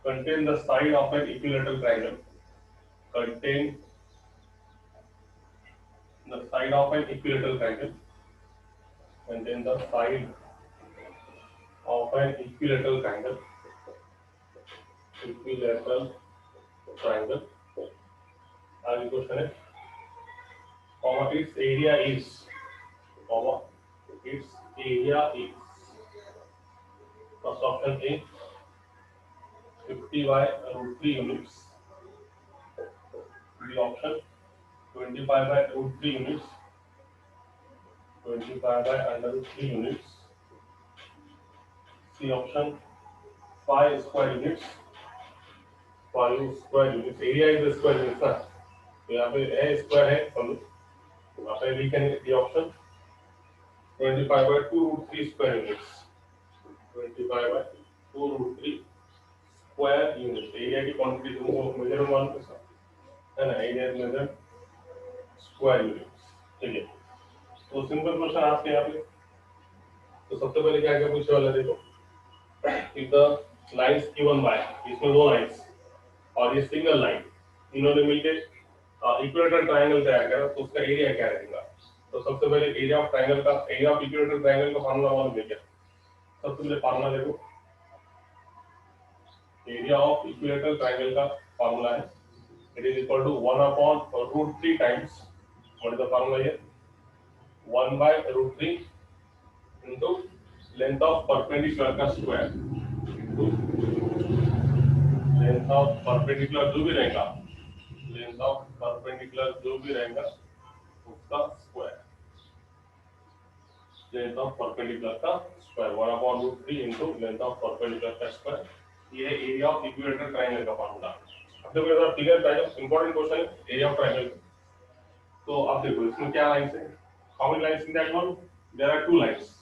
contain the side of an equilateral triangle. Contain the side of an equilateral triangle. Contain the side of an equilateral triangle. Equilateral triangle. आगे question है, comma its area is, comma its area is. First option A, 50 by root 3 units. The option 25 by root 3 units. 25 by under root 3 units. C option 5 square units. 5 square units. Area is the square units ना, तो यहाँ पे a square है, हम यहाँ पे लिखेंगे D option 25 by 2 root 3 square units. 25 by 2 root 3 square units. Area की quantity तुमको major मान है ना, एरिया मेजर स्क्वायर यूनिट्स. ठीक है, तो सिंपल क्वेश्चन आपके यहाँ पे. तो सबसे पहले क्या क्या पूछने वाला देखो, if the lines given by, इसमें दो लाइंस और ये सिंगल लाइन, इन्होंने मिलके इक्वेटर ट्रायंगल तैयार करा, तो उसका एरिया क्या रहेगा. तो सबसे पहले एरिया ऑफ ट्रायंगल का, एरिया ऑफ इक्वेटर ट्रायंगल का फार्मूला मालूम है क्या. सबसे पहले फार्मूला देखो, एरिया ऑफ इक्वेटर ट्रायंगल का फार्मूला है, it is equal to 1 upon root 3 times, what is the formula here, 1 by root 3 into length of perpendicular का square into length of perpendicular जो भी रहेगा, लेंथ ऑफ परपेंडिकुलर जो भी रहेगा उसका स्क्वायर, लेंथ ऑफ परपेंडिकुलर का square 1 upon root 3 into length of perpendicular का स्क्वायर. ये है एरिया ऑफ इक्विलेटरल ट्रायंगल का फार्मूला. अब देखो जरा फिगर का इंपॉर्टेंट क्वेश्चन है एरिया ऑफ ट्रायंगल. तो आप देखो इसमें क्या लाइंस है, how many lines in that one, there are two lines.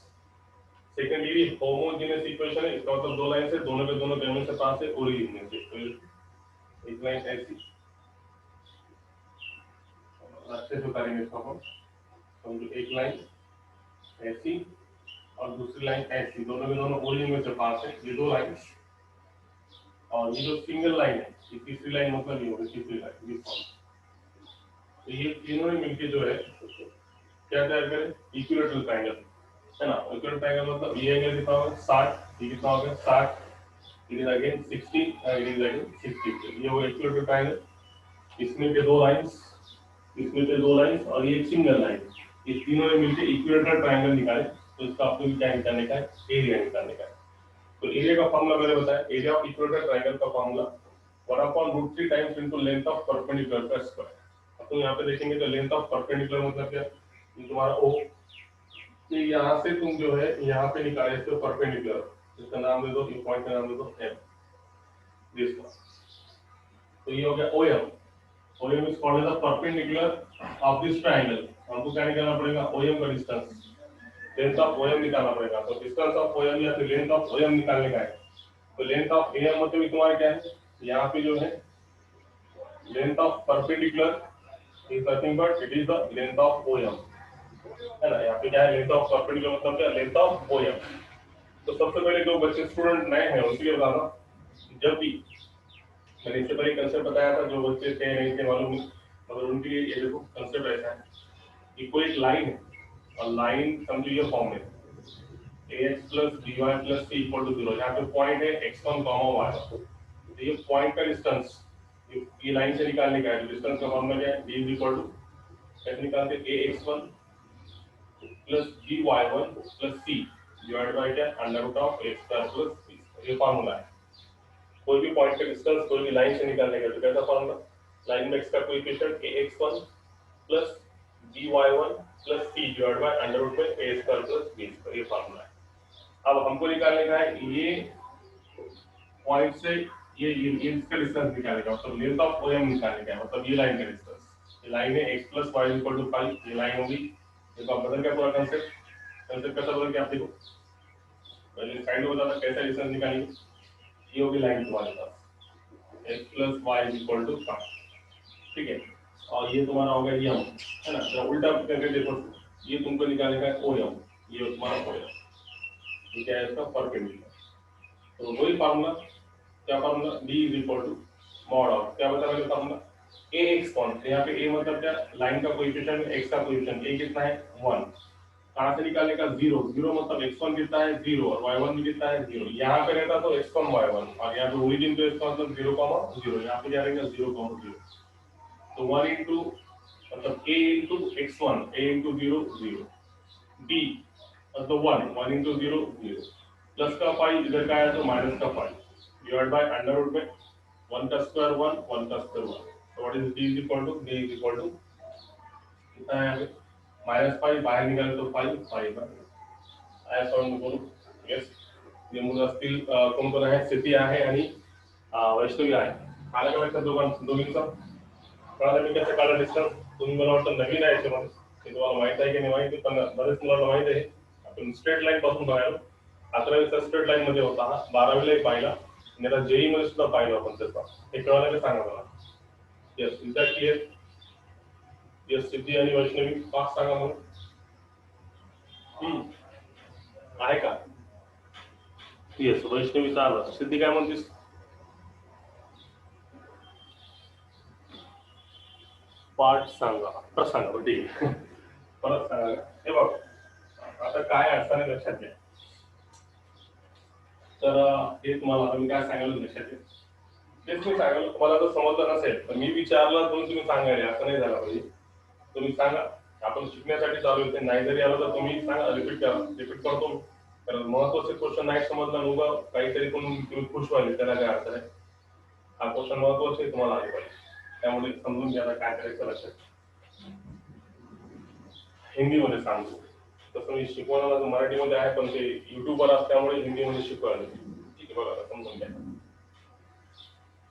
Secondly homogeneous equation है, इसका मतलब दो लाइन से, दोनों के दोनों जमीन से पास है, ओरिजिन से. तो एक लाइन ऐसी, अच्छे से करेंगे इसको हम, समझो एक लाइन ऐसी और दूसरी लाइन ऐसी, दोनों के दोनों ओरिजिन में से पास है, ये दो लाइंस. और ये जो सिंगल लाइन है, ये तीसरी लाइन मतलब ये होगी तीसरी लाइन, ये फॉर्म. तो ये तीनों ने मिलके जो है क्या तैयार करें, इक्विलेटरल ट्रायंगल है ना. इक्विलेटरल ट्रायंगल मतलब ये एंगल कितना होगा 60, ये कितना होगा 60, it is again 60 end it is again 60. ये होगा इक्विलेटरल ट्रायंगल. इसमें के दो लाइंस, इसमें के दो लाइंस और ये सिंगल लाइन, ये तीनों ने मिलके इक्विलेटरल ट्रायंगल निकाले. तो इसका आपको क्या निकालने का है, एरिया निकालने का है. तो एरिया का फार्मूला मैंने बताया, एरिया ऑफ इक्विलेटरल ट्रायंगल का formula 1 upon root 3 times into length of perpendicular का स्क्वायर. अब तो यहाँ पे देखेंगे तो लेंथ ऑफ परपेंडिकुलर मतलब क्या, ये तुम्हारा ओ, ये यहाँ से तुम जो है यहाँ पे निकाले थे परपेंडिकुलर, इसका नाम दे दो, इस पॉइंट का नाम दे दो एम, दिस वन. तो ये हो गया OM. OM is called as the perpendicular of this triangle. हमको क्या निकालना पड़ेगा, ओएम का डिस्टेंस, लेंथ ऑफ ओएम निकालना पड़ेगा. तो डिस्टेंस ऑफ ओएम या फिर लेंथ ऑफ ओएम निकालने का है. तो लेंथ ऑफ एएम मतलब तुम्हारा क्या है, यहाँ पे जो है length of perpendicular is nothing but it is the length of OM, है ना. यहाँ पे क्या है, लेंथ ऑफ परपेंडिकुलर मतलब क्या, लेंथ ऑफ ओएम. तो सबसे पहले जो बच्चे स्टूडेंट नए हैं उनके लिए बताना, जब भी मैंने इससे पहले कंसेप्ट बताया था, जो बच्चे थे नहीं थे मालूम नहीं, मगर उनके लिए ये देखो कंसेप्ट ऐसा है कि कोई एक लाइन है और लाइन समझो ये फॉर्म में ax plus by plus c equal to 0. यहाँ पे पॉइंट है x1 y1. तो ये पॉइंट का डिस्टेंस ये लाइन से निकालने का है. डिस्टेंस का फॉर्मूला क्या है, d is equal to कैसे निकालते हैं, ax1 plus by1 plus c divide by क्या, under root of x square plus b. ये फॉर्मूला है. कोई भी पॉइंट का डिस्टेंस कोई भी लाइन से निकालने का. तो कैसा फॉर्मूला, लाइन में x का coefficient ax1 plus by1 plus c divide by under root में a square plus b square. ये फॉर्मूला है. अब हमको निकालने का है ये पॉइंट से ये इसका डिस्टेंस निकालने का, मतलब लेंथ ऑफ ओएम निकालने का है, मतलब ये लाइन का डिस्टेंस. ये लाइन है x plus y equal to 5, ये लाइन होगी. देखो आप बदल क्या पूरा कंसेप्ट, कंसेप्ट कैसा बदल के आप देखो, पहले साइड में बताता कैसा डिस्टेंस निकालेंगे. ये होगी लाइन तुम्हारे pass x plus y equal to 5, ठीक है. और ये तुम्हारा होगा ये है ना. तो उल्टा करके देखो, ये तुमको निकालने का है ओएम, ये तुम्हारा ओएम, ये क्या है इसका परपेंडिकुलर. तो वही फार्मूला क्या formula, D is equal to mod of, क्या बता रहे फॉर्मूला, ए एक्स कौन, यहाँ पे ए मतलब क्या, लाइन का कोएफिशिएंट, एक्स का कोएफिशिएंट, ए कितना है 1, कहाँ से निकालने का, जीरो, जीरो मतलब x1 कितना है जीरो और y1 भी कितना है जीरो, यहाँ पे रहता तो x1 y1 और यहाँ पे ओरिजिन पे इसका मतलब 0,0, यहाँ पे क्या रहेगा 0,0, तो 1 इंटू मतलब a into x1, a into Ziro Ziro, b मतलब 1 इंटू जीरो जीरो, प्लस का पाई इधर का है तो माइनस का pi, divide by under root में 1 का स्क्वायर 1 का स्क्वायर 1, तो what is d is equal to, d is equal to कितना है यहाँ पे माइनस पाई, बाहर निकाले तो पाई, पाई बाय आय सॉल्व करू, येस हे मुलं असतील कोण कोण आहे, स्थिती आहे आणि वैष्णवी आहे, आलं का लक्षात दोघींचं, कळालं मी कसं काढलं डिस्टन्स, तुम्ही मला वाटतं नवीन आहे याच्यामध्ये, हे तुम्हाला माहित आहे की नाही माहिती, पण बरेच मुलांना माहित आहे, आपण स्ट्रेट लाईन पासून बघायला, 11वीचा स्ट्रेट लाईन मध्ये होता हा, 12वीलाही पाहिला आणि आता जेई मध्ये सुद्धा पाहिलं आपण त्याचा, हे कळालं का सांगा मला, yes is that clear, yes Siddhi आणि वैष्णवी पाच सांगा मला, आहे का, येस वैष्णवी चालू, सिद्धी काय म्हणतेस, पाठ सांगा, आता सांगा ठीक आहे, परत सांगा, हे बघ आता काय असताना लक्षात घ्या, तर हे तुम्हाला मी काय सांगितलं लक्षात घ्या, तेच मी सांगितलं, तुम्हाला जर समजलं नसेल तर मी विचारलं म्हणून तुम्ही सांगायला, असं नाही झालं पाहिजे, तुम्ही सांगा, आपण शिकण्यासाठी चालू आहे, नाही जरी आलं तर तुम्ही सांगा, रिपीट करा, रिपीट करतो, कारण महत्वाचे क्वेश्चन नाही समजलं उगा काहीतरी पण तुम्ही खुश व्हायला, त्याला काय अर्थ आहे, हा क्वेश्चन महत्वाचे तुम्हाला आले पाहिजे, त्यामुळे समजून घ्यायला काय करायचं लक्षात, हिंदीमध्ये सांगतो, तसं मी शिकवणार मराठीमध्ये आहे पण ते युट्यूबवर असल्यामुळे हिंदीमध्ये शिकवायला, ठीक आहे बघा समजून घ्या,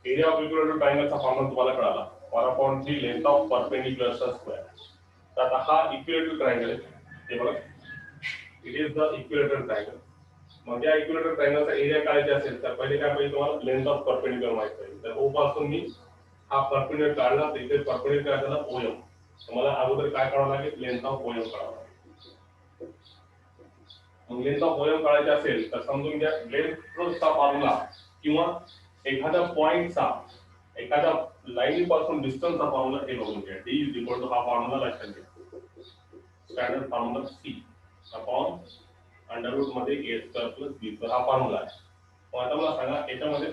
एरिया ऑफ इक्विलेटरल ट्रायंगलचा फॉर्म्युला तुम्हाला कळाला, 1/3 लेंथ ऑफ परपेंडिक्युलरचा स्क्वेअर, तर आता हा इक्विलेटरल ट्रायंगल आहे, हे बघा it is the equilateral triangle, मग या इक्विलेटरल ट्रायंगलचा एरिया काढायचा असेल तर पहिले काय पाहिजे तुम्हाला, लेंथ ऑफ परपेंडिक्युलर माहिती पाहिजे, तर ओ पासून मी हा परपेंडिक्युलर काढला तर इथे परपेंडिक्युलर काढला ओएम, तर मला अगोदर काय काढावं लागेल, लेंथ ऑफ ओएम काढावं लागेल, मग लेंथ ऑफ ओएम काढायचे असेल तर समजून घ्या, लेंथचा फॉर्म्युला किंवा एखाद्या पॉइंटचा, एखाद्या लाईन पासून डिस्टन्सचा फॉर्म्युला हे बघून घ्या, डी इज इक्वल टू हा फॉर्म्युला लक्षात घ्या, standard formula C upon under root मध्ये ए स्क्वेअर प्लस बी, तर हा फॉर्म्युला आहे, मग आता मला सांगा याच्यामध्ये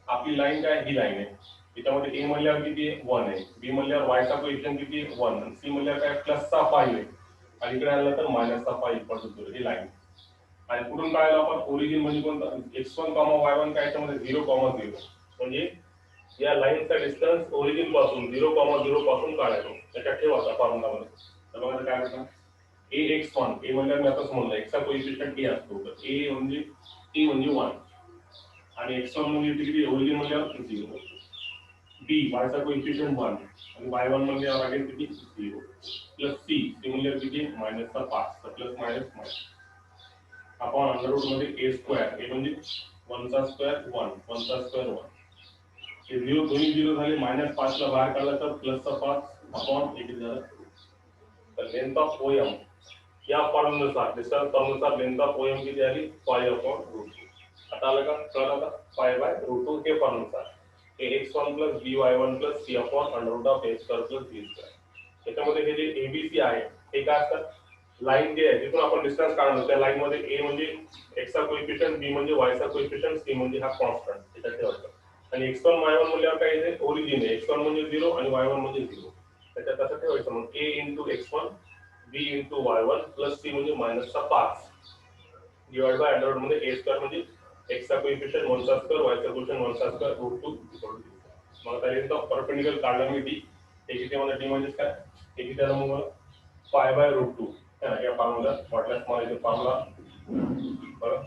आपली लाईन काय, ही लाईन आहे, याच्यामध्ये ए म्हणल्यावर किती आहे 1 आहे, बी म्हणल्यावर वायचा कोएफिशिएंट किती आहे 1 आणि सी म्हणल्यावर काय प्लसचा 5 आहे आणि इकडे आलं तर मायनसचा 5 इक्वल टू 0, ही लाईन, आणि कुठून काढायला आपण, ओरिजिन म्हणजे कोणता, x1, y1 काय याच्यामध्ये 0,0, म्हणजे या लाईनचा डिस्टन्स ओरिजिन पासून 0,0 पासून काढायचो, त्याच्यात ठेवायचा फॉर्म्युलामध्ये, तर बघा काय म्हणतात, ए x1, ए म्हणजे मी आता समजलं एक्सचा कोएफिशिएंट ए असतो, तर ए म्हणजे 1 आणि x1 म्हणजे किती, ओरिजिन म्हणजे 0, बी वायचा कोएफिशिएंट 1 आणि y1 म्हणजे अगेन किती 0, प्लस सी म्हणजे किती मायनसचा 5, तर plus minus minus upon under root मध्ये ए स्क्वेअर, ए म्हणजे 1 चा स्क्वेअर 1, 1 चा स्क्वेअर 1, हे 0 दोन्ही 0 झाले, मायनस 5 ला बाहेर काढला तर प्लसचा 5 अपॉन 8 झालं, तर लेंथ ऑफ ओएम या फॉर्म्युलानुसार, डिस्टन्स फॉर्म्युलानुसार लेंथ ऑफ ओएम किती आली 5/√2, आता आलं का, कळलं का, 5/√2 हे फॉर्म्युलानुसार, ax1 plus by1 plus c upon under root of a square plus b square, त्याच्यामध्ये हे जे एबीसी आहे हे काय असतात, लाईन जे आहे जिथून आपण डिस्टन्स काढलो त्या लाईन मध्ये ए म्हणजे x चा कोएफिशिएंट, बी म्हणजे y चा कोएफिशिएंट, सी म्हणजे हा कॉन्स्टंट, त्याच्यात ठेवायचं, आणि x1 y1 म्हणल्यावर काय आहे, ओरिजिन आहे, x1 म्हणजे 0 आणि y1 म्हणजे 0, त्याच्यात असं ठेवायचं, मग a into x1 b into y1 plus c म्हणजे मायनसचा 5 डिवाइड बाय अंडर रूट मध्ये a स्क्वेअर म्हणजे x चा कोएफिशिएंट 1 चा स्क्वेअर, y चा कोएफिशिएंट 1 चा स्क्वेअर √2, मग आता लेंथ ऑफ परपेंडिक्युलर काढला मी d, हे किती मला d म्हणजे काय, हे किती आलं मग मला 5/√2, या फॉर्म्युला वाटल्यास मला इथे फॉर्म्युला बरं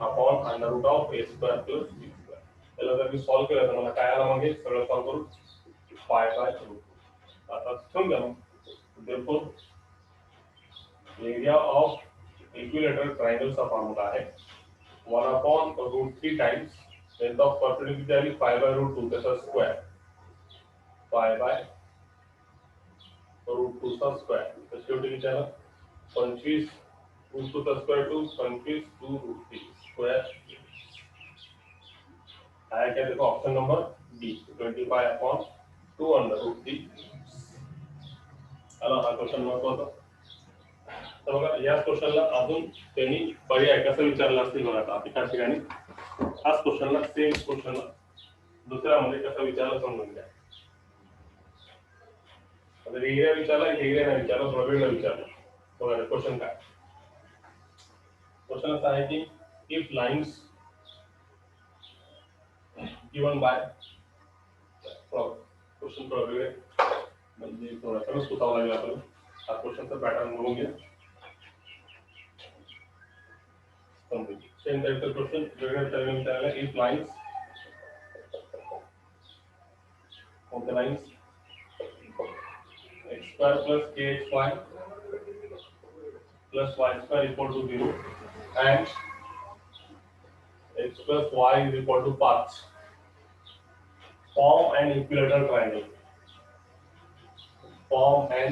upon under root of A square plus B square, त्याला जर मी सॉल्व्ह केलं तर मला काय आलं, मग हे सगळं सॉल्व्ह करू 5/√2, आता समजा मग therefore एरिया ऑफ इक्विलेटरल ट्रायंगलचा फॉर्म्युला आहे 1/√3 टाइम्स लेंथ ऑफ परपेंडिक्युलर 5/√2 त्याचा स्क्वेअर, 5/√2 चा स्क्वेअर, तर शेवटी किती आलं 25√2 चा स्क्वेअर टू 25 2√3 स्क्वेअर आया क्या देखो ऑप्शन नंबर डी 25/2√3. आला हा क्वेश्चन महत्वाचा. तर बघा याच क्वेश्चनला अजून त्यांनी पर्याय कसं विचारला असतील बघा आता एका ठिकाणी हाच क्वेश्चनला सेम क्वेश्चनला दुसऱ्यामध्ये कसं विचारलं समजून घ्या. आता एरिया विचारला एरिया नाही विचारला प्रॉब्लेम विचारला. बघा क्वेश्चन काय क्वेश्चन असा आहे की if lines given by question थोडा वेगळे म्हणजे थोडासा सुतावा लागेल आपल्याला. हा क्वेश्चनचा पॅटर्न बघून घ्या. सेम टाइपचा क्वेश्चन वेगळ्या तऱ्हेने विचारला. इफ लाइन्स कोणत्या lines x square plus kxy plus y square equal to 0 and x plus y is equal to 5 form an equilateral triangle. Form an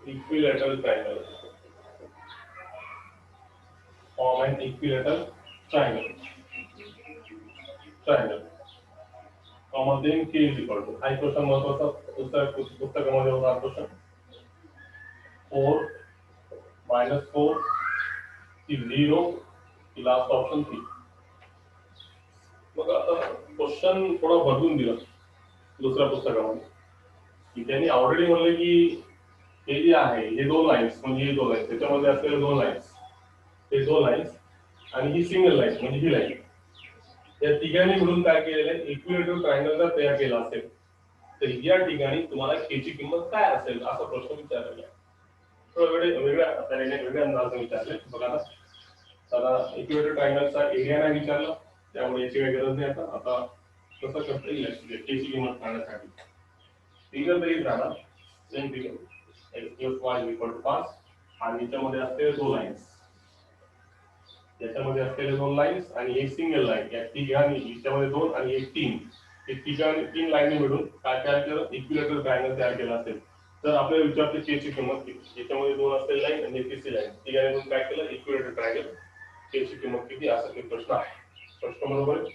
equilateral triangle. Form an equilateral triangle. Triangle. Comma k is equal to. High question महत्वाचा दुसऱ्या पुस्तकामध्ये होता question 4 minus 4 की 0 की last option 3. मग आता question थोडा बदलून दिला दुसऱ्या पुस्तकामध्ये की त्यांनी ऑलरेडी म्हणले की हे जे आहे हे दोन लाईन्स म्हणजे हे दोन लाईन्स त्याच्यामध्ये असलेले दोन लाईन्स हे दोन लाईन्स आणि ही सिंगल लाईन म्हणजे ही लाईन या तिघांनी मिळून काय केलेलं आहे इक्विलेटरल ट्रायंगल जर तयार केला असेल तर या ठिकाणी तुम्हाला k ची किंमत काय असेल असा प्रश्न विचारलेला आहे. वेगळ्या तऱ्हेने वेगळ्या अंदाजाने विचारले. बघा आता इक्विलेटरल ट्रायंगलचा एरिया नाही विचारला त्यामुळे याची काही गरज नाही. आता कसं करता येईल k ची किंमत काढण्यासाठी फिगर तरी राहणार same figure x plus y is equal to 5 आणि याच्यामध्ये असलेले दोन लाईन्स याच्यामध्ये असलेले दोन लाईन्स आणि एक सिंगल लाईन या तिघांनी याच्यामध्ये दोन आणि एक तीन हे तीन लाईनी मिळून काय तयार केलं इक्विलेटरल ट्रायंगल तयार केला असेल तर आपल्याला विचारते k ची किंमत किती. याच्यामध्ये दोन असलेले लाईन आणि तिसरी लाईन तिघांनी मिळून काय केलं इक्विलेटरल ट्रायंगल k ची किंमत किती असा एक प्रश्न आहे. प्रश्न बरोबर आहे.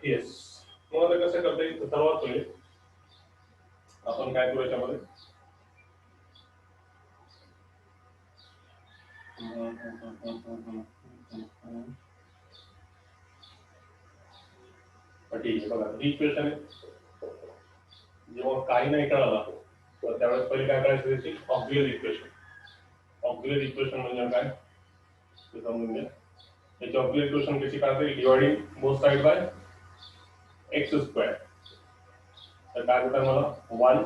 येस. मग आता कसं करता येईल सर्वात पहिले आपण काय करू याच्यामध्ये ठीक आहे. बघा ही इक्वेशन आहे जेव्हा काही नाही कळाला तर त्यावेळेस पहिले काय करायचं त्याची ऑक्झिलरी इक्वेशन. ऑक्झिलरी इक्वेशन म्हणजे काय ते समजून घ्या. याची ऑक्झिलरी इक्वेशन कशी काढता येईल dividing both side by X square. तर काय होतं मला 1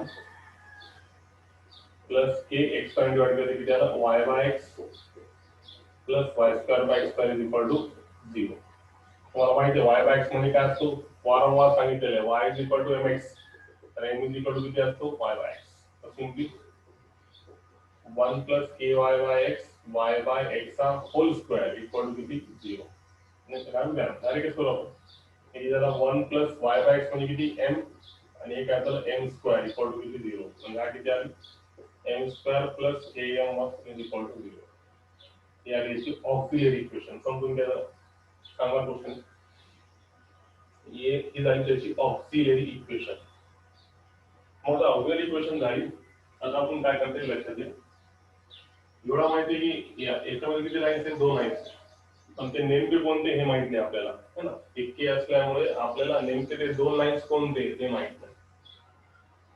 plus K X square divide करते किती आला y by X plus Y square by X square is equal to 0. तुम्हाला माहिती आहे y बाय एक्स म्हणजे काय असतो वारंवार सांगितलेलं आहे y is equal to mx तर m इज इक्वल टू किती असतो y बाय x. तर simply 1 plus ky by x y by x चा होल स्क्वेअर इक्वल टू किती 0. नाही तर काय होईल डायरेक्ट करू आपण हे झाला 1 प्लस y बाय x म्हणजे किती m आणि हे काय झालं m स्क्वेअर इक्वल टू किती 0. म्हणजे हा किती आली m square plus am is equal to 0. ही आली याची ऑक्झिलरी इक्वेशन. समजून घ्या सांगा क्वेश्चन ये ही झाली त्याची ऑक्झिलरी इक्वेशन. मग ऑक्झिलरी इक्वेशन झाली आता आपण काय करते लक्षात घ्या. एवढा माहिती आहे की याच्यामध्ये किती लाईन्स आहेत दोन लाईन्स पण ते नेमके कोणते हे माहित नाही आपल्याला है ना. एक असल्यामुळे आपल्याला नेमके ते दोन लाईन्स कोणते ते माहित नाही.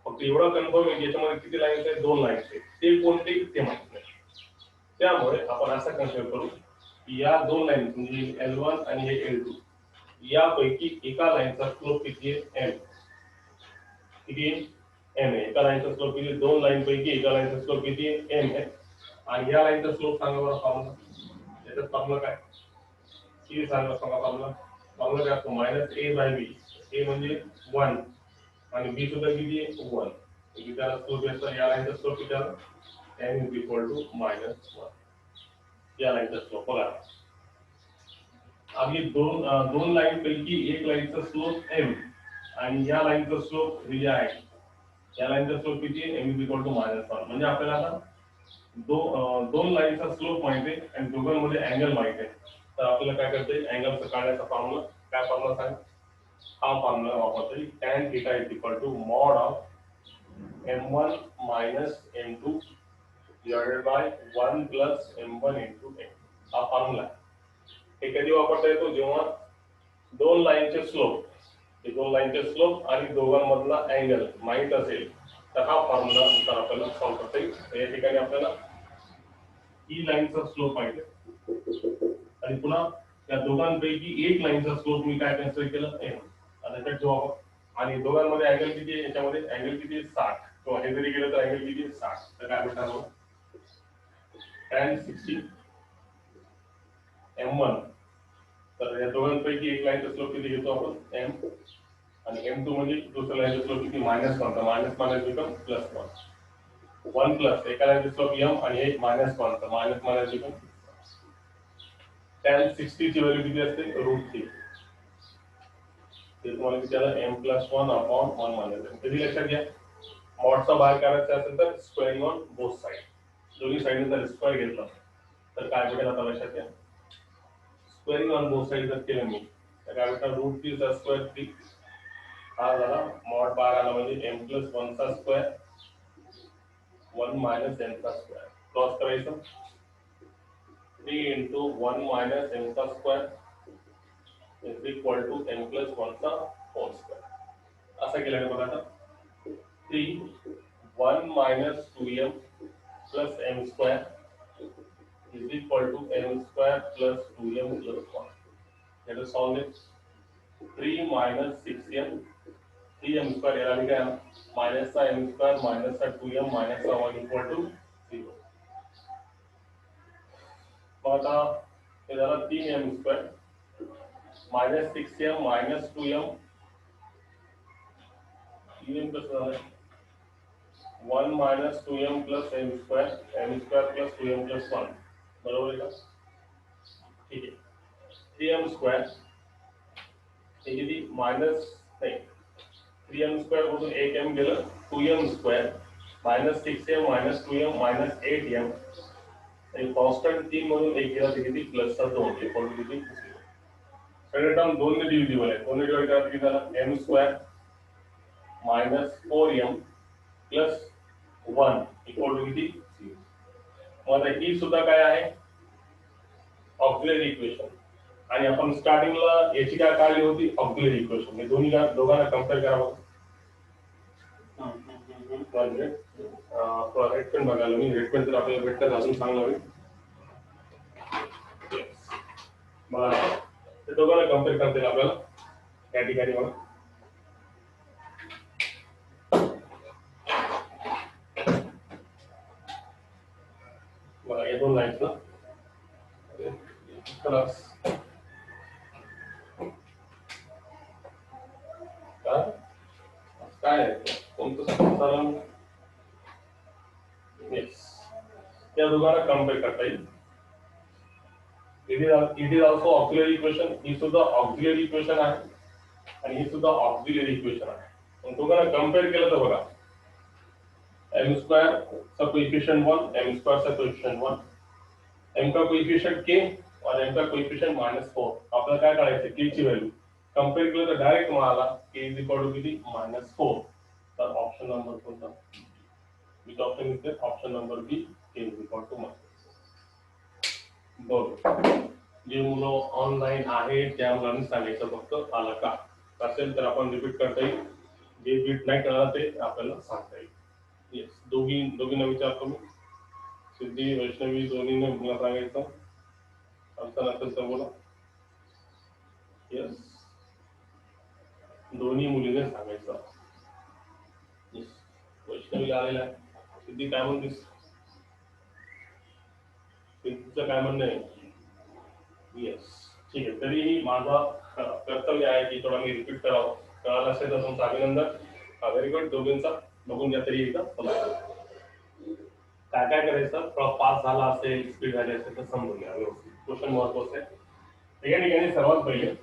फक्त एवढा कन्फर्म आहे की याच्यामध्ये किती लाईन्स आहेत दोन लाईन्स आहेत ते कोणते ते माहित नाही. त्यामुळे आपण असं कन्सिडर करू की या दोन लाईन म्हणजे L1 आणि हे L2 यापैकी एका लाईनचा स्लोप किती आहे m. किती m आहे एका लाईनचा स्लोप किती दोन लाईन पैकी एका लाईनचा स्लोप किती m आहे आणि या लाईनचा स्लोप सांगा बरं फॉर्म्युला. याचा फॉर्म्युला काय की सांगा फॉर्म्युला काय असतो -a बाय b. a म्हणजे 1 आणि b सुद्धा किती आहे 1. त्याला स्लोप याचा या लाईनचा स्लोप किती आहे m इज इक्वल टू -1. या लाईनचा स्लोप बघा. आम्ही दोन लाईन पैकी एक लाईनचा स्लोप m आणि या लाईनचा स्लोप जे आहे या लाईनचा स्लोप किती आहे m इज इक्वल टू -1. म्हणजे आपल्याला आता दोन लाईनचा स्लोप माहिती आहे आणि दोघांमध्ये अँगल माहिती आहे. तर आपल्याला काय करता येईल अँगलचं काढण्याचा फॉर्म्युला काय फॉर्म्युला सांग हा फॉर्म्युला वापरता येईल tan theta is equal to mod of m1 minus m2 divided by 1 plus m1 into m हा फॉर्म्युला हे कधी वापरता येतो जेव्हा दोन लाईनचे स्लोप हे दोन लाईनचे स्लोप आणि दोघांमधला अँगल माहित असेल तर हा फॉर्म्युला नुसार आपल्याला सॉल्व करता येईल तर या ठिकाणी आपल्याला ही लाईनचा स्लोप पाहिजे आणि पुन्हा या दोघांपैकी एक लाईनचा स्लोप मी काय कन्सिडर केलं एम आता त्याच्यात जवाब आणि दोघांमध्ये अँगल किती आहे याच्यामध्ये अँगल किती आहे 60 किंवा हे जरी केलं तर अँगल किती आहे 60 तर काय भेटणार मग tan 60 m1 तर या दोघांपैकी एक लाईनचा स्लोप किती घेतो आपण m आणि m2 म्हणजे दुसऱ्या लाईनचा स्लोप किती -1 तर मायनस मायनस बिकम +1 1 प्लस एका लाईनचा स्लोप m आणि एक -1 तर मायनस मायनस बिकम tan 60 ची व्हॅल्यू किती असते √3 ते तुम्हाला किती आलं m+1/1 मायनस कधी लक्षात घ्या मॉडचा बाहेर काढायचा असेल तर स्क्वेअरिंग ऑन बोथ साइड दोन्ही साइडने जर स्क्वेअर घेतला तर काय भेटेल आता लक्षात घ्या स्क्वेअरिंग ऑन बोथ साइड जर केलं मी तर काय भेटणार √3 चा स्क्वेअर 3 हा झाला मॉड बाहेर आला म्हणजे m+1 चा स्क्वेअर 1 मायनस m चा स्क्वेअर क्रॉस करायचं 3 into 1 minus m का square is equal to m plus 1 का whole square. असा केल्याने बघा आता 3 1 minus 2m plus m square is equal to m square plus 2m plus 1. Let us solve it. 3 minus 6m 3m square याला लिखा है minus का m square minus का 2m minus का 1 equal to 0. आता हे झालं 3m square minus 6m minus 2m 3m कसं झालं 1 minus 2m plus m square plus 2m plus 1 बरोबर आहे का ठीक आहे 3m स्क्वेअर हे किती मायनस नाही 3m स्क्वेअर मधून 1m गेलं 2m square minus 6m minus 2m minus 8m constant 3 मधून 1 गेला तर किती प्लस चा 2 इक्वल टू किती 0 सगळे टर्म 2 ने डिव्हिजिबल आहे 2 ने डिवाइड करा किती झाला m square minus 4m plus 1 equal to किती 0 मग ही सुद्धा काय आहे ऑक्सिलरी इक्वेशन आणि आपण स्टार्टिंगला याची काय काढली होती ऑक्सिलरी इक्वेशन हे दोघांना कंपेअर करावं रेटपेन बघायला मी रेटपेन तर आपल्याला भेटतात अजून चांगलं होईल ते दोघांना कम्पेअर करता येईल आपल्याला या ठिकाणी बघा या दोन लाईन्स ना प्लस काय कोणतं साधारण येस या दोघांना कम्पेअर करता येईल it is also auxiliary equation ही सुद्धा auxiliary equation आहे आणि ही सुद्धा auxiliary equation आहे पण दोघांना कंपेअर केलं तर बघा m स्क्वायर चा कोएफिशिएंट 1 m स्क्वायर चा कोएफिशिएंट 1 m का कोएफिशिएंट k और m का कोएफिशिएंट -4 आपल्याला काय काढायचं k ची व्हॅल्यू कंपेअर केलं तर डायरेक्ट मिळाला k इज इक्वल टू किती -4 तर ऑप्शन नंबर कोणता which option is there option number b k is equal to -4 बरोबर जे मुलं ऑनलाईन आहे त्या मुलांनी सांगायचं फक्त आलं का असेल तर आपण रिपीट करता येईल जे बीट नाही कळलं ते आपल्याला सांगता येईल येस दोघींना विचारतो मी सिद्धी वैष्णवी दोन्हीने मला सांगायचं आमचं नसेल तर बोला येस दोन्ही मुलीने सांगायचं येस वैष्णवीला आलेला आहे सिद्धी काय म्हणतेस सिद्धीचं काय म्हणणं आहे येस ठीक आहे तरीही माझा कर्तव्य आहे की थोडा मी रिपीट करावं कळालं असेल तर तुमचं अभिनंदन व्हेरी गुड दोघींचा बघून घ्या तरी एकदा काय काय करायचं पास झाला असेल स्पीड झाली असेल तर समजून घ्या व्यवस्थित क्वेश्चन महत्वाचं आहे या ठिकाणी सर्वात पहिले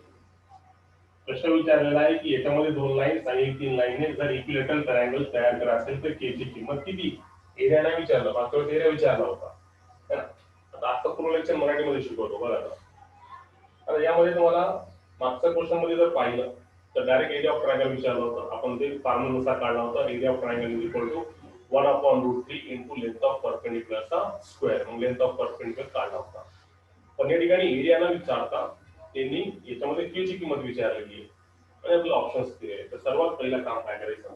प्रश्न विचारलेला आहे की याच्यामध्ये दोन लाईन्स आणि 3 लाईनने जर इक्विलॅटरल ट्रायंगल तयार करायचं असेल तर के ची किंमत किती एरिया नाही विचारलं मागच्या वेळेस एरिया विचारला होता आता पूर्ण लेक्चर मराठीमध्ये शिकवतो बघा आता आता यामध्ये तुम्हाला मागच्या क्वेश्चन मध्ये जर पाहिलं तर डायरेक्ट एरिया ऑफ ट्रायंगल विचारलं होतं, आपण ते फॉर्म्युलानुसार काढला होता. Area of triangle is equal to 1/√3 into length of परपेंडिक्युलरचा स्क्वेअर. मग लेंथ ऑफ परपेंडिक्युलर काढला होता. पण या ठिकाणी एरियाला विचारता त्यांनी याच्यामध्ये के ची किंमत विचारलेली आहे आणि आपले ऑप्शन्स दिले आहेत. तर सर्वात पहिलं काम काय करायचं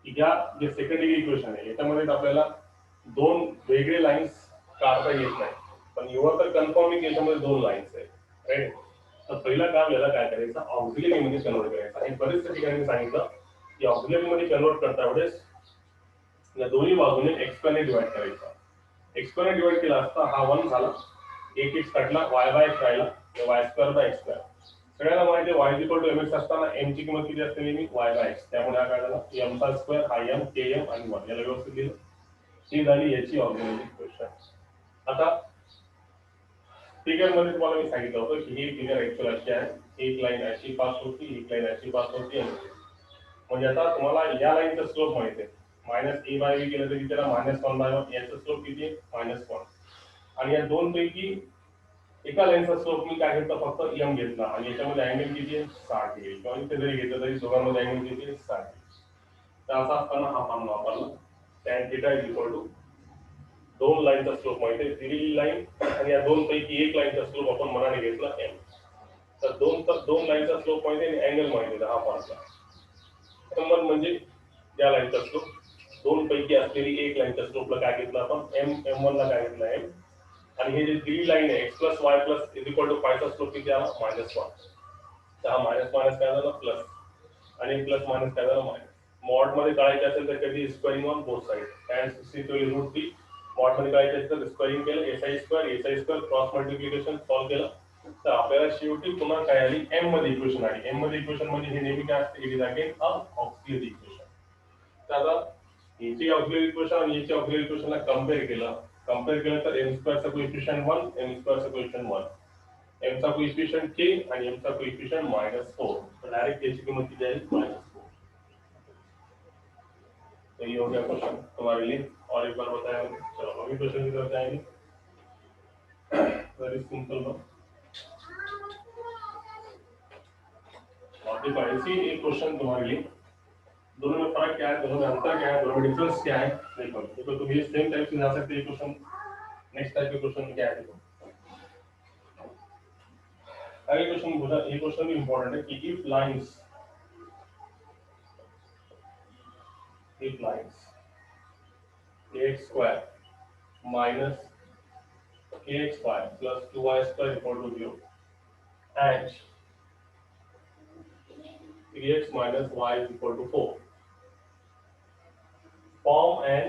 की या जे सेकंडरी इक्वेशन आहे याच्यामध्ये आपल्याला दोन वेगळे लाईन्स काढता येत नाही, पण एवढं तर कन्फर्म आहे की याच्यामध्ये दोन लाईन्स आहेत, राईट. तर पहिला काम याला काय करायचं, ऑक्झिलरी मध्ये कन्वर्ट करायचं. आणि बरेच ठिकाणी सांगितलं की ऑक्झिलरी मध्ये कन्वर्ट करता वेळेस या दोन्ही बाजूने एक्स ने डिवाइड करायचा. एक्स ने डिवाइड केला असता हा 1 झाला, एक एक्स कटला, y x राहिला, y square by x square. सगळ्यांना माहिती आहे y इक्वल टू mx असताना m ची किंमत किती असते नेहमी y बाय x. त्यामुळे हा काय झाला m चा स्क्वेअर हा m km आणि 1 याला व्यवस्थित दिलं. ही झाली याची ऑक्झिलरी इक्वेशन. आता फिगर मध्ये तुम्हाला मी सांगितलं होतं की ही फिगर ऍक्च्युअल अशी आहे, एक लाईन अशी पास होती, एक लाईन अशी पास होती. म्हणजे आता तुम्हाला या लाईनचा स्लोप माहिती आहे, -a/b केलं तरी त्याला -1/1 याचा स्लोप किती आहे -1. आणि या दोन पैकी एका लाईनचा स्लोप मी काय घेतला फक्त m घेतला आणि याच्यामध्ये अँगल किती आहे 60 डिग्री. किंवा इथे जरी घेतलं तरी दोघांमध्ये अँगल किती आहे 60 डिग्री. तर असा असताना हा फॉर्म्युला वापरला. tan θ इज इक्वल टू दोन लाईनचा स्लोप माहिती आहे, दिलेली लाईन आणि या दोन पैकी एक लाईनचा स्लोप आपण मनाने घेतला m. तर दोन लाईनचा स्लोप माहिती आहे आणि अँगल माहिती आहे, हा फॉर्म्युला. m1 म्हणजे या लाईनचा स्लोप, दोन पैकी असलेली एक लाईनच्या स्लोपला काय घेतलं आपण m1 ला काय घेतलं m. आणि हे जे दिलेली लाईन आहे x plus y plus is equal to पायचा स्लोप किती आला -1. तर हा मायनस मायनस काय झालं प्लस आणि प्लस मायनस काय झालं मायनस. मॉड मध्ये काढायचे असेल तर कधी squaring on both side. tan 60 mod मध्ये काढायचे असेल तर स्क्वेअरिंग केलं si square cross multiplication solve केलं. तर आपल्याला शेवटी पुन्हा काय आली m मध्ये इक्वेशन आली. m मध्ये इक्वेशन मध्ये हे नेहमी काय असते, it is again a auxiliary equation. तर आता याची ऑक्सिलरी इक्वेशन आणि याची ऑक्सिलरी इक्वेशनला कंपेअर केलं तर m स्क्वेअरचा कोएफिशिएंट 1, m स्क्वेअरचा कोएफिशिएंट 1, m चा कोएफिशिएंट k आणि m चा कोएफिशिएंट -4. तो डायरेक्ट याची किंमत किती आहे -4. तो ये हो गया क्वेश्चन तुम्हारे लिए. और एक बार बताया मैंने. चलो अभी क्वेश्चन की तरफ जाएंगे. Very simple one. और देखो ऐसी एक क्वेश्चन तुम्हारे लिए, दोनों में फर्क क्या है, दोनों में अंतर क्या है, दोनों में डिफरेंस क्या है. देखो तुम ये सेम टाइप से जा सकते हैं क्वेश्चन. नेक्स्ट टाइप के क्वेश्चन में क्या है देखो. अगले क्वेश्चन पूछा, ये क्वेश्चन भी इंपॉर्टेंट है कि if lines ax square minus kx square plus 2y square equal to 0 and 3x minus y is equal to 4 form an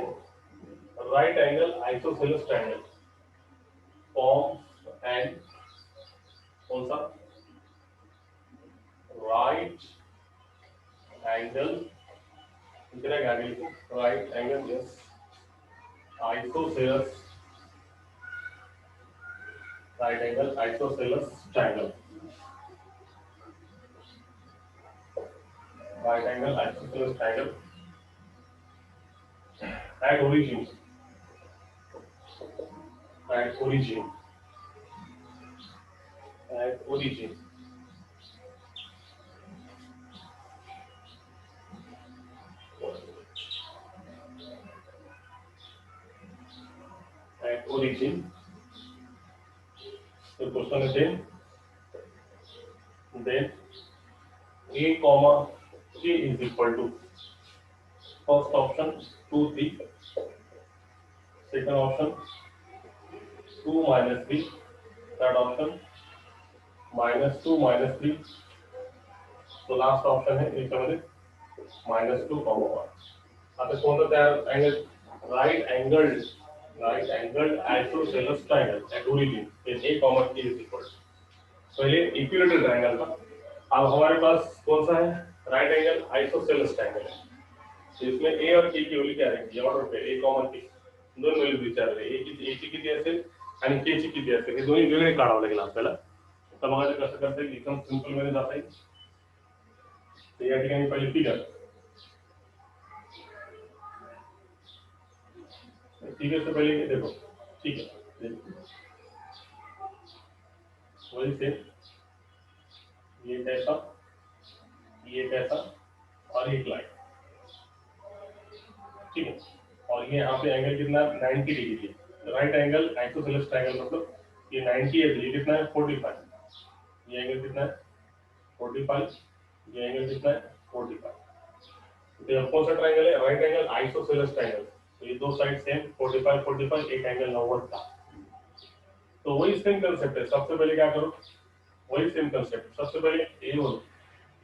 right angle isosceles triangle. Form an कौन सा right angle, कितना क्या लिखो right angle, yes, isosceles right angle isosceles triangle. Right angle isosceles triangle at origin at origin at origin at origin. The question is then a comma k is equal to first option 2 3, second option 2 minus 3, third option -2 -3. तो last option है याच्यामध्ये -2, -1. आता कोणतं तयार angle right angled isosceles triangle at origin is a comma k is equal. पहले equilateral triangle था, अब हमारे पास कौन सा है राइट एंगल आइसोसेलेस ट्रायंगल है. तो इसमें a और k की वैल्यू क्या रहेगी order pay a comma k दोन वैल्यू विचार रहे. a ची किती असेल आणि k ची किती असेल हे दोन्ही वेगळे काढावं लागेल आपल्याला. तर मग आता कसं करता येईल, एकदम सिंपल मध्ये जाता येईल. तर या ठिकाणी पहिले फिगर से पहले ये देखो, ठीक है वही से ये कैसा, ये कैसा, और एक लाइन, ठीक है। और ये यहाँ पे एंगल कितना है, 90 डिग्री है। राइट एंगल आइसोसेलेस ट्रायंगल मतलब ये 90 है, तो ये कितना है 45। ये एंगल कितना है 45, ये एंगल कितना है 45। तो ये कौन सा ट्रायंगल है, राइट एंगल आइसोसेलेस ट्रायंगल। तो ये दो साइड सेम 45 45, एक एंगल 90 था। तो वही सेम कंसेप्ट है। सबसे पहले क्या करो, वही सेम कंसेप्ट, सबसे पहले ये बोलो,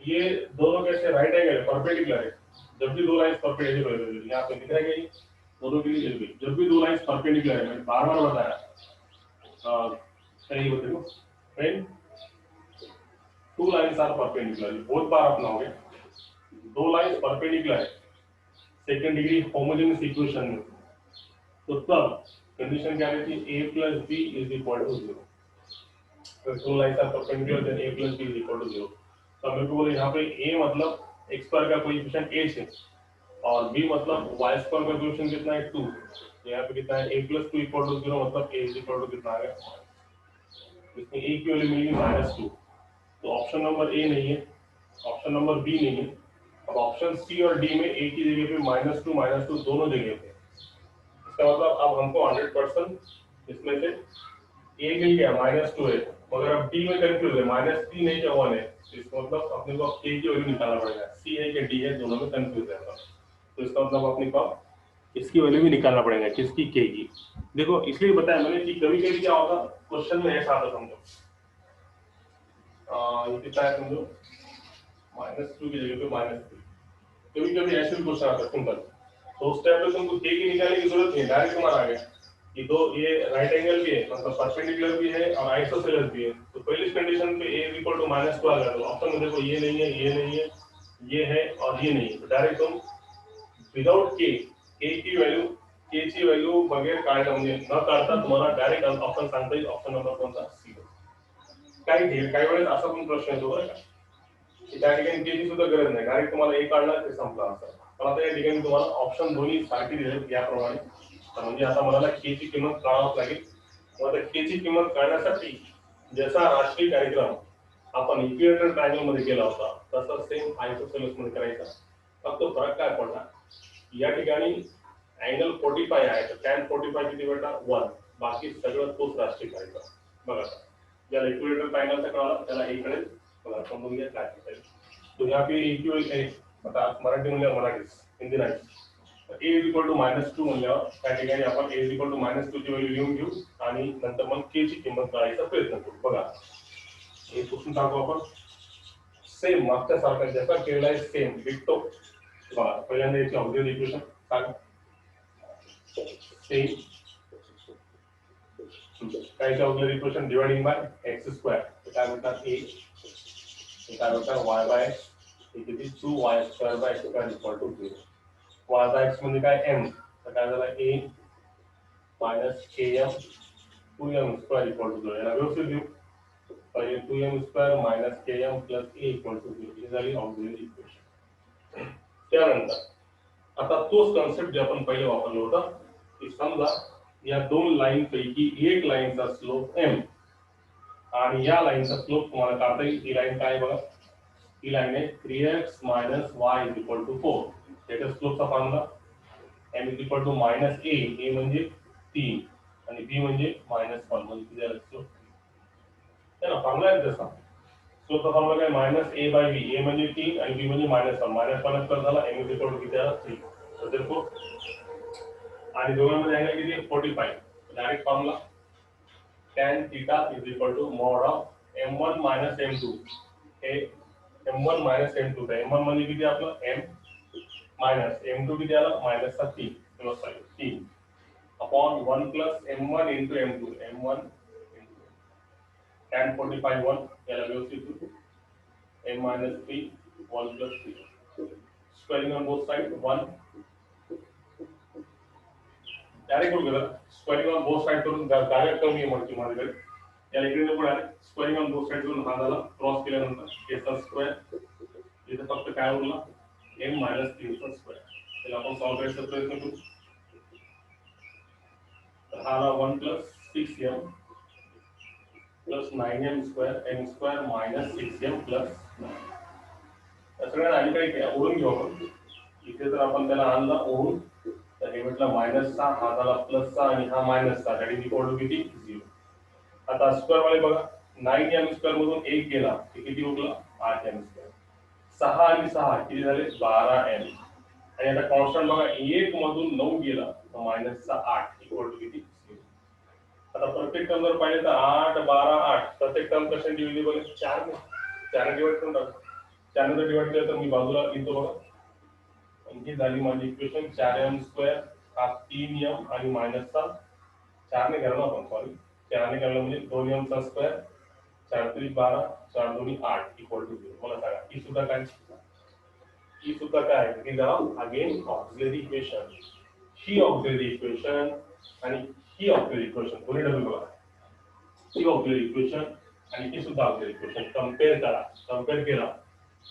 ये दोनों कैसे राइट एंगल है, परपेंडिकुलर है। जब भी दो लाइंस परपेंडिकुलर है, यहाँ पे दिख रहा है कि दोनों के लिए जब भी दो लाइंस परपेंडिकुलर है, मैंने बार बार बताया, सही होते हो when two lines are perpendicular, बहुत बार अपनाओगे। दो लाइंस परपेंडिकुलर है सेकंड डिग्री होमोजेनियस इक्वेशन में, तो तब कंडीशन क्या रहती है, a plus b is equal to 0। तो दो lines are perpendicular then a plus b is equal to 0। तो मेरे को बोले यहाँ पे a मतलब x स्क्वायर का कोएफिशिएंट a है, और b मतलब y स्क्वायर का कोएफिशिएंट कितना है 2। तो यहाँ पे कितना है a plus 2 equal to 0, मतलब a is equal to कितना आ गया, इसमें a की वैल्यू मिलेगी -2। तो ऑप्शन नंबर ए नहीं है, ऑप्शन नंबर बी नहीं है। अब ऑप्शन सी और डी में ए की जगह पे -2 दोनों जगह पे। इसका मतलब अब हमको 100% इसमें से ए मिल गया, -2 है, मगर अब डी में कंफ्यूज है, -3 नहीं क्या 1 है। इसका मतलब अपने को ए की वैल्यू निकालना पड़ेगा, सी है कि डी है, दोनों में कंफ्यूज है। तो इसका मतलब अपने को इसकी वैल्यू भी निकालना पड़ेगा, किसकी, के की। देखो इसलिए बताया मैंने कि कभी कभी क्या होगा क्वेश्चन में ऐसा आता, समझो ये कितना है समझो, -2 की जगह पे -3। कभी कभी ऐसे भी क्वेश्चन आता है सिंपल, तो उस टाइम पे तुमको के की निकालने की जरूरत नहीं, डायरेक्ट तुम्हारा आ गया कि दो ये राइट एंगल भी है, मतलब परपेंडिकुलर भी है और आइसोसेलेस भी है। तो पहली कंडीशन पे a = -2 आ गया, तो ऑप्शन में देखो ये नहीं है, ये नहीं है, ये है और ये नहीं है। तो डायरेक्ट तुम विदाउट के की वैल्यू, के ची वैल्यू बगैर काढणं म्हणजे न काढता तुम्हाला डायरेक्ट ऑप्शन सांगता येईल, ऑप्शन नंबर कोणता, सी। काही वेळेस असा पण प्रश्न येतो बरं का, की त्या ठिकाणी केची सुद्धा गरज नाही, डायरेक्ट तुम्हाला एक काढला ते संपला असं। पण आता या ठिकाणी तुम्हाला ऑप्शन दोन्ही सारखे दिलेत याप्रमाणे। तर म्हणजे आता मला केची किंमत काढावं लागेल। मग आता केची किंमत काढण्यासाठी जसा राष्ट्रीय कार्यक्रम आपण इक्विलॅटरल ट्रायंगल मध्ये केला होता तसा सेम आयसोसेलेस मध्ये करायचा। फक्त फरक काय पडला, या ठिकाणी अँगल 45 आहे, तर tan 45 किती बेटा 1, बाकी सगळं तोच राष्ट्रीय कार्यक्रम। बघा ज्याला इक्विलॅटरल ट्रायंगलचा कळाला त्याला ए कळेल, बघा समजून घ्या काय असेल। तो यहाँ पे इक्वल है, आता मराठी म्हणजे मराठी, हिंदी नाही। a = -2 म्हणल्यावर त्या ठिकाणी आपण a = -2 ची व्हॅल्यू लिहून घेऊ आणि नंतर मग k ची किंमत काढायचा प्रयत्न करू। बघा हे पुसून टाकू आपण, सेम मागच्या सारखा जसा केलाय सेम डिक्टो। बघा पहिल्यांदा याची ऑक्झिलरी इक्वेशन सांगा, सेम काय ची auxiliary equation dividing by x², तर काय म्हणतात a, काय म्हणतात y/x, हे किती 2y² = 0। y/x म्हणजे काय m, तर काय झालं a - km 2m² = 0। याला व्यवस्थित लिहू, पहिले 2m² - km + a = 0, ही झाली ऑक्झिलरी इक्वेशन। त्यानंतर आता तोच कन्सेप्ट जे आपण पहिले वापरला होता, की समजा या दोन लाईन पैकी एक लाईनचा स्लोप m आणि या लाईनचा स्लोप तुम्हाला काढता येईल। ही लाईन काय बघा, ही लाईन आहे 3x - y = 4। त्याचा स्लोपचा फॉर्म्युला m = -a, a म्हणजे 3 आणि b म्हणजे -1, म्हणजे किती झाला स्लोप, है ना, फॉर्म्युला आहे तसा। स्लोपचा फॉर्म्युला काय -a/b, a म्हणजे 3 आणि b म्हणजे -1, -1 स्क्वेअर झाला, m = किती आला 3। तर देखो आणि दोघांमध्ये अँगल किती आहे 45। Direct formula tan θ = mod of m1 - m2, हे m1 - m2 आहे। m1 म्हणजे किती आपलं m माइनस m2 किती आला -3 plus 3 upon 1 + m1 * m2, m1 tan 45 1, याला व्यवस्थित m - 3 1 + 3 squaring on both side 1, direct करू गेला स्क्वेअरिंग ऑन बोथ साइड करून डायरेक्ट कमी आहे म्हणजे माझ्याकडे, याला इकडे नको direct squaring on both side करून हा झाला क्रॉस केल्यानंतर a चा स्क्वेअर, इथे फक्त काय उरला m - 3 चा स्क्वेअर। त्याला आपण सॉल्व्ह करायचा प्रयत्न करू। तर हा आला 1 + 6m plus 9m² minus 6m plus 9. सगळ्यांना आणि काही ओढून घेऊ आपण. इथे जर आपण त्याला आणला ओढून तर हे म्हटलं -6 हा झाला +6 आणि हा -6 दॅट इज इक्वल टू किती 0. आता स्क्वेअर वाले बघा 9m² मधून 1 गेला ते किती उरला 8m². 6 आणि 6 किती झाले 12m. आणि आता कॉन्स्टंट बघा 1 मधून 9 गेला तर -6 8 इक्वल टू किती 0. आता प्रत्येक टर्म जर पाहिले तर 8 12 8 प्रत्येक टर्म कशाने डिव्हिजिबल आहे 4 ने. 4 ने डिवाइड करून टाकू. 4 ने डिवाइड केलं तर मी बाजूला लिहितो बघा. ही झाली माझी इक्वेशन 4m² हा 3m आणि -7 4 ने घ्या ना आपण सॉरी 4 ने घ्यायला म्हणजे 2m², 4 3 12 4 2 8 इक्वल टू 0. मला सांगा ही सुद्धा काय आहे की अगेन ऑक्सिलरी इक्वेशन. ही ऑक्सिलरी इक्वेशन आणि ही ऑक्सिलरी इक्वेशन दोन्ही डबल बघा. ही ऑक्सिलरी इक्वेशन आणि ही सुद्धा ऑक्सिलरी इक्वेशन कंपेअर करा. कंपेअर केला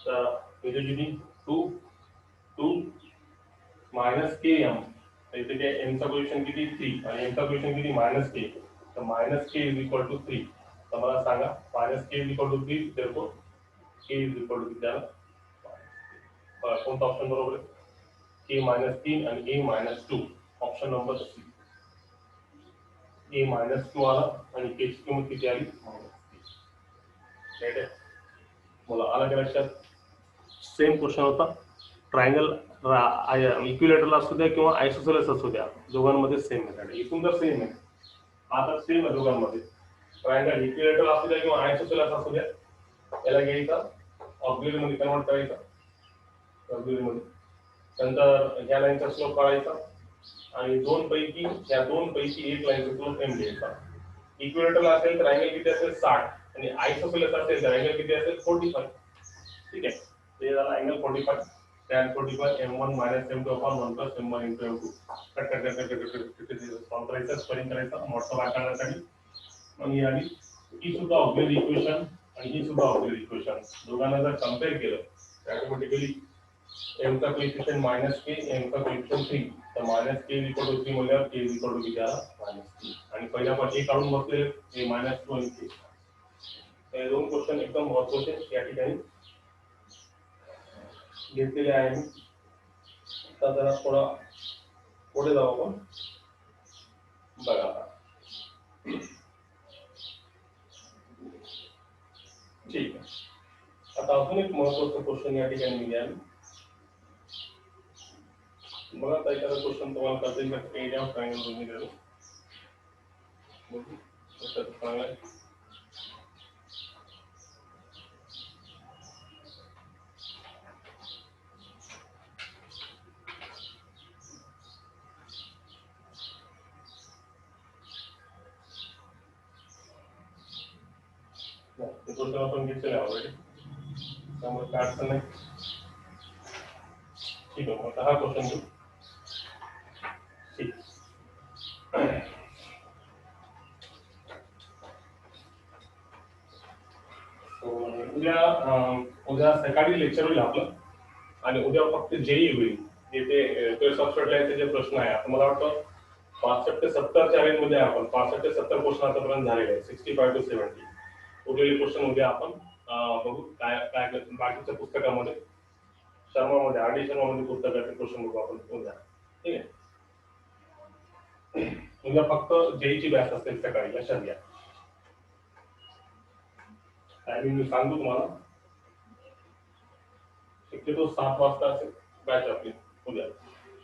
तर इथे किती 2 मायनस km इथे काय m चा पोझिशन किती 3 आणि m चा पोझिशन किती -k. तर -k इज इक्वल टू 3. तर मला सांगा -k is equal to 3 therefore k is equal to किती आला कोणता ऑप्शन बरोबर आहे k -3 आणि a -2 option number C. a -2 आला आणि k ची किंमत किती आली -3. राईट आहे. मला आला का लक्षात. सेम क्वेश्चन होता. ट्रायंगल इक्विलेटरल असू द्या किंवा आयसोसेलेस असू द्या दोघांमध्ये सेम मेथड आहे. इथून तर सेम आहे आता सेम आहे दोघांमध्ये. ट्रायंगल इक्विलेटरल असू द्या किंवा आयसोसेलेस असू द्या याला घ्यायचा ऑक्सिलरी मध्ये कन्वर्ट करायचा ऑक्सिलरी मध्ये. नंतर ह्या लाईनचा स्लोप काढायचा आणि या दोन पैकी एक लाईनचा स्लोप m घ्यायचा. इक्विलेटरल असेल तर अँगल किती असेल 60 आणि आयसोसेलेस असेल तर अँगल किती असेल 45. ठीक आहे. ते झाला angle 45 tan 45 m1 - m2 upon 1 plus m1 into m2 cut solve करायचं स्क्वेअरिंग करायचं मोठा भाग काढण्यासाठी. मग ही आली ही सुद्धा ऑक्सिलरी इक्वेशन आणि ही सुद्धा ऑक्सिलरी इक्वेशन दोघांना जर कंपेअर केलं तर ऑटोमॅटिकली m चा कोएफिशिएंट -k m चा कोएफिशिएंट 3 तर -k इक्वल टू 3 म्हणल्यावर k इक्वल टू किती आला -3 आणि पहिल्या आपण a काढून बसले a -2 आणि k. हे दोन क्वेश्चन एकदम महत्त्वाचे या ठिकाणी घेतलेले आहे. आता जरा थोडा पुढे जाऊ आपण बघा. ठीक आहे. आता अजून एक महत्त्वाचा क्वेश्चन या ठिकाणी मी घ्याल बघा. आता एखादा क्वेश्चन तुम्हाला कळेल का एरिया ऑफ ट्रायंगल तुम्ही करू चांगला आहे. ते क्वेश्चन आपण घेतलेलं आहे ऑलरेडी त्यामुळे काय अडचण नाही. ठीक आहे. आता हा क्वेश्चन घेऊ. ठीक. उद्या सकाळी लेक्चर होईल आपलं आणि उद्या फक्त जेई होईल. जिथे सबस्टॅटचे जे प्रश्न आहे आता मला वाटतं 65 ते 70च्या रेंज मध्ये आपण 65 ते 70 क्वेश्चन आतापर्यंत झालेले आहे 65 to 70. उरलेले क्वेश्चन उद्या आपण बघू काय काय बाकीच्या पुस्तकामध्ये शर्मामध्ये आर डी शर्मामध्ये पुस्तकाचे क्वेश्चन बघू आपण उद्या. ठीक आहे. उद्या फक्त जेईची बॅच असेल सकाळी लक्षात घ्या. टायमिंग मी सांगतो तुम्हाला. शक्यतो 7 वाजता असेल बॅच आपली उद्या.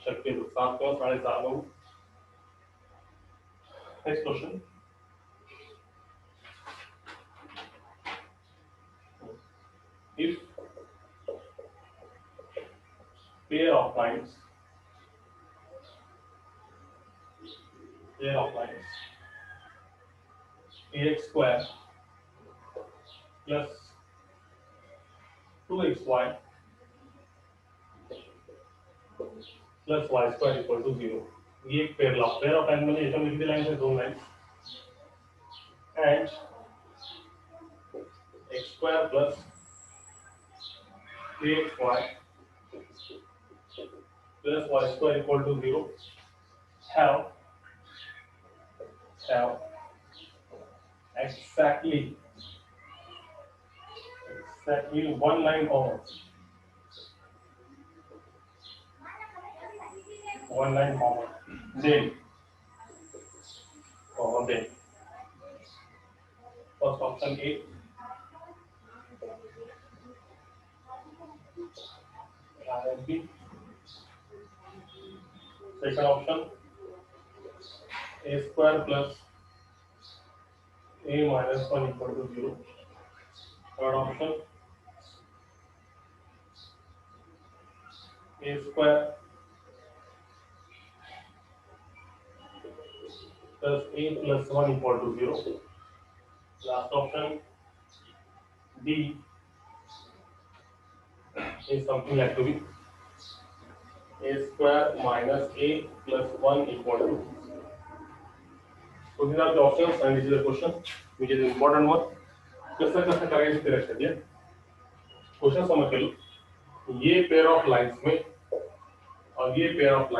शक्यतो 7 किंवा 6:30 बघू. Next question. If pair of lines ax square plus 2xy plus y square equal to 0. ये एक पेयर ऑफ लाइन म्हणजे याच्यामध्ये किती लाईन्स आहेत 2 lines and x square plus 3xy plus y square equal to 0 have exactly one line common, then then first option A, B. Second option a square plus a minus 1 equal to 0. Third option a square plus a plus 1 equal to 0. Last option D is something like to be a square minus a plus 1 equal to. So these are the options and this is the question which is important one. कसं कसं करायचं ते लक्षात घ्या. Question समझ low ये pair of lines में और ये पेयर ऑफ